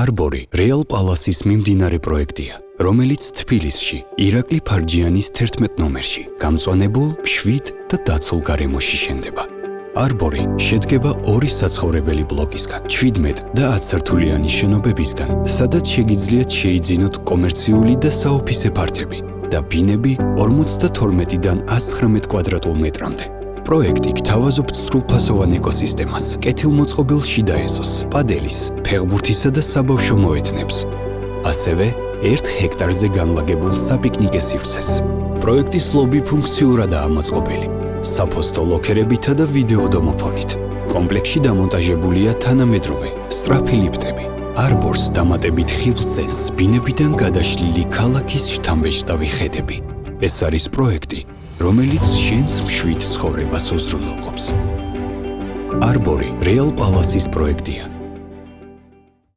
Arbori Real Palace-ის მიმდინარე პროექტია, რომელიც თბილისში, ირაკლი ფარჯიანის 11 ნომერში, გამწვანებულ, მშვიდ და დაცულ გარემოში შენდება. Arbori შედგება ორი საცხოვრებელი ბლოკისგან, 17 და 10 სართულიანი შენობებისგან, სადაც შეგიძლიათ შეიძინოთ კომერციული და საოფისე ფართები და ბინები 52-დან 119 კვადრატულ მეტრამდე. პროექტი გთავაზობთ სრულფასოვან ეკოსისტემას, კეთილმოწყობილ შიდა ეზოს, პადელის, ფეხბურთისა და საბავშვო მოედნებს. ასევე 1 ჰექტარზე განლაგებულ საპიკნიკე სივრცეს. პროექტის ლობი ფუნქციურადაა მოწყობილი, საფოსტო ლოქერებითა და ვიდეო დომოფონით. კომპლექსში დამონტაჟებულია თანამედროვე, სწრაფი ლიფტები. Arbor's დამატებით ხილსენს ბინებიდან გადაშლილი ქალაქის შთამბეჭდავი ხედები. ეს არის პროექტი, რომელიც შენს მშვიდ ცხოვრებას უზრუნველყოფს. Arbori Real Palace-ის პროექტია.